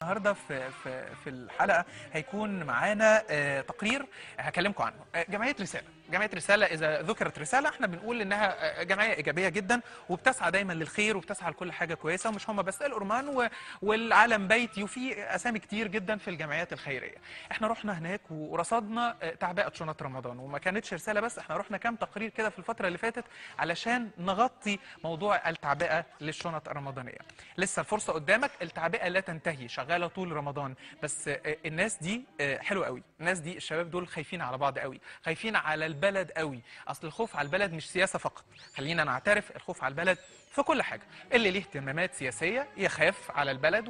النهارده في الحلقه هيكون معانا تقرير هكلمكم عنه. جمعيه رساله اذا ذكرت رساله احنا بنقول انها جمعيه ايجابيه جدا وبتسعى دايما للخير وبتسعى لكل حاجه كويسه، ومش هم بس، الأورمان والعالم بيتي وفي اسامي كتير جدا في الجمعيات الخيريه. احنا رحنا هناك ورصدنا تعبئه شنط رمضان، وما كانتش رساله بس، احنا رحنا كام تقرير كده في الفتره اللي فاتت علشان نغطي موضوع التعبئه للشنط الرمضانيه. لسه الفرصه قدامك، التعبئه لا تنتهي، شغاله طول رمضان. بس الناس دي حلوه قوي، الناس دي الشباب دول خايفين على بعض قوي، خايفين على البلد قوي. اصل الخوف على البلد مش سياسه فقط، خلينا نعترف، الخوف على البلد في كل حاجه. اللي ليه اهتمامات سياسيه يخاف على البلد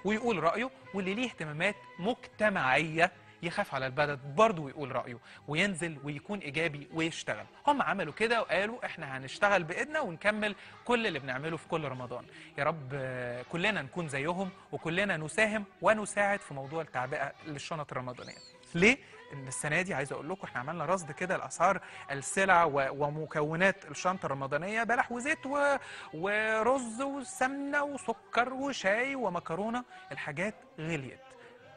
ويقول رايه، واللي ليه اهتمامات مجتمعيه يخاف على البلد برضه ويقول رأيه وينزل ويكون إيجابي ويشتغل. هم عملوا كده وقالوا إحنا هنشتغل بإيدنا ونكمل كل اللي بنعمله في كل رمضان. يا رب كلنا نكون زيهم وكلنا نساهم ونساعد في موضوع التعبئة للشنط الرمضانية. ليه؟ إن السنة دي عايز أقول لكم إحنا عملنا رصد كده لأسعار السلع ومكونات الشنطة الرمضانية، بلح وزيت ورز وسمنة وسكر وشاي ومكرونة. الحاجات غليت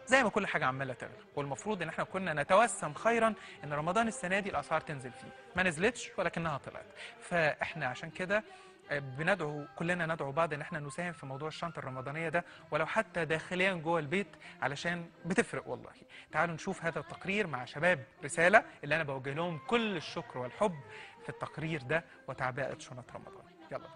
زي ما كل حاجه عماله تغلى، والمفروض ان احنا كنا نتوسم خيرا ان رمضان السنه دي الاسعار تنزل فيه، ما نزلتش ولكنها طلعت. فاحنا عشان كده كلنا ندعو بعض ان احنا نساهم في موضوع الشنطه الرمضانيه ده، ولو حتى داخليا جوه البيت، علشان بتفرق والله. تعالوا نشوف هذا التقرير مع شباب رساله اللي انا بوجه لهم كل الشكر والحب في التقرير ده وتعبئه شنط رمضان. يلا.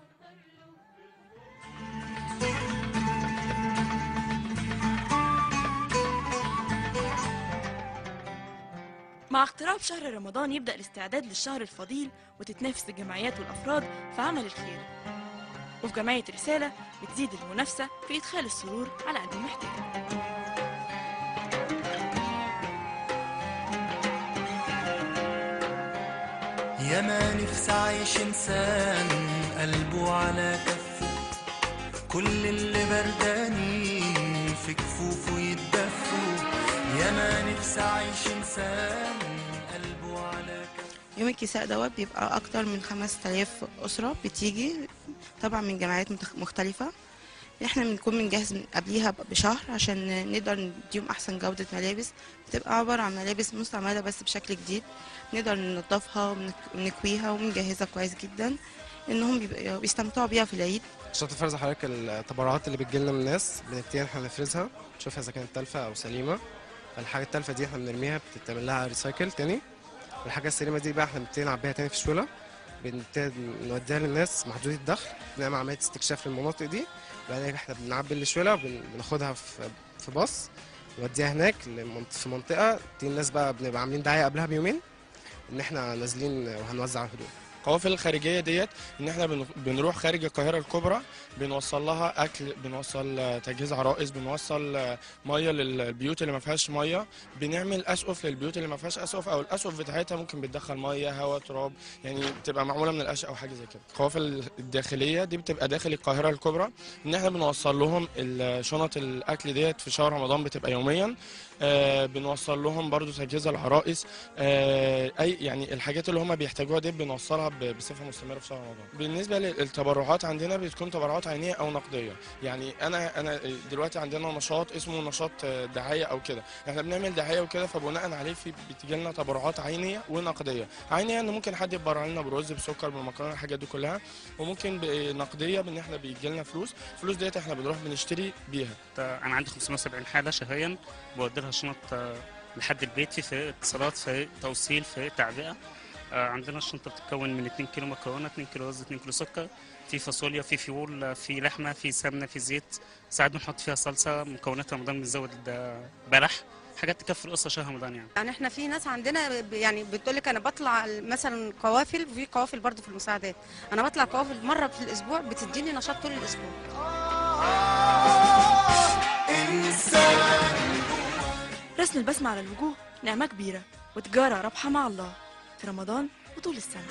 مع اقتراب شهر رمضان يبدأ الاستعداد للشهر الفضيل، وتتنافس الجمعيات والأفراد في عمل الخير. وفي جمعية رسالة بتزيد المنافسة في إدخال السرور على قلب المحتاج. يا ما نفسي عايش إنسان قلبه على كفه، كل اللي بردانين في كفوفه يتدفوا. يا ما نفسي عايش إنسان قلبه على كفه. يوم الكساء دوت بيبقى أكتر من 5000 أسرة بتيجي، طبعا من جمعيات مختلفة. احنا بنكون بنجهز من قبليها بشهر عشان نقدر نديهم أحسن جودة ملابس. بتبقى عبارة عن ملابس مستعملة بس بشكل جديد، نقدر ننضفها ونكويها ونجهزها كويس جدا إنهم بيستمتعوا بيها في العيد. عشان تفرز حضرتك التبرعات اللي بتجيلنا من الناس، بنبتدي احنا نفرزها نشوفها إذا كانت تالفة أو سليمة. الحاجة التالفة دي احنا بنرميها، بتتعمل لها ريسايكل تاني. والحاجة السليمة دي بقى احنا بنبتدي نعبيها تاني في شولة، بنبتدي نوديها للناس محدودي الدخل، بنعمل عملية استكشاف للمناطق دي. بعدين احنا بنعبي الشولة وبناخدها في باص نوديها هناك في منطقة دي. الناس بقى بنبقى عاملين دعاية قبلها بيومين إن احنا نازلين وهنوزع الهدوم. القوافل الخارجيه ديت ان احنا بنروح خارج القاهره الكبرى، بنوصل لها اكل، بنوصل تجهيز عرائس، بنوصل ميه للبيوت اللي ما فيهاش ميه، بنعمل اسقف للبيوت اللي ما فيهاش اسقف، او الاسقف بتاعتها ممكن بتدخل ميه هواء تراب، يعني بتبقى معموله من القش او حاجه زي كده. القوافل الداخليه دي بتبقى داخل القاهره الكبرى، ان احنا بنوصل لهم شنط الاكل ديت في شهر رمضان، بتبقى يوميا. بنوصل لهم برضو تجهيز العرائس، اي يعني الحاجات اللي هم بيحتاجوها دي بنوصلها بصفه مستمره في شهر رمضان. بالنسبه للتبرعات عندنا بتكون تبرعات عينيه او نقديه. يعني انا دلوقتي عندنا نشاط اسمه نشاط دعايه او كده، احنا بنعمل دعايه وكده، فبناء عليه بتيجي لنا تبرعات عينيه ونقديه. عينيه ان ممكن حد يتبرع لنا برز، بسكر، بمكرونه، الحاجات دي كلها. وممكن نقديه بان احنا بيجي لنا الفلوس ديت احنا بنروح بنشتري بيها. انا عندي 570 حاله شهريا بودي لها شنط لحد البيت، في اتصالات، في توصيل، في تعبئه. عندنا الشنطه بتتكون من 2 كيلو مكرونه، 2 كيلو رز، 2 كيلو سكر، في فاصوليا، في فيول، في لحمه، في سمنه، في زيت. ساعات بنحط فيها صلصه. مكونات رمضان بنزود بلح، حاجات تكفي الاسره شهر رمضان. يعني احنا في ناس عندنا يعني بتقول لك انا بطلع مثلا قوافل، وفي قوافل برضه في المساعدات. انا بطلع قوافل مره في الاسبوع، بتديني نشاط طول الاسبوع. رسم البسمة على الوجوه نعمة كبيرة، وتجارة رابحة مع الله في رمضان وطول السنة.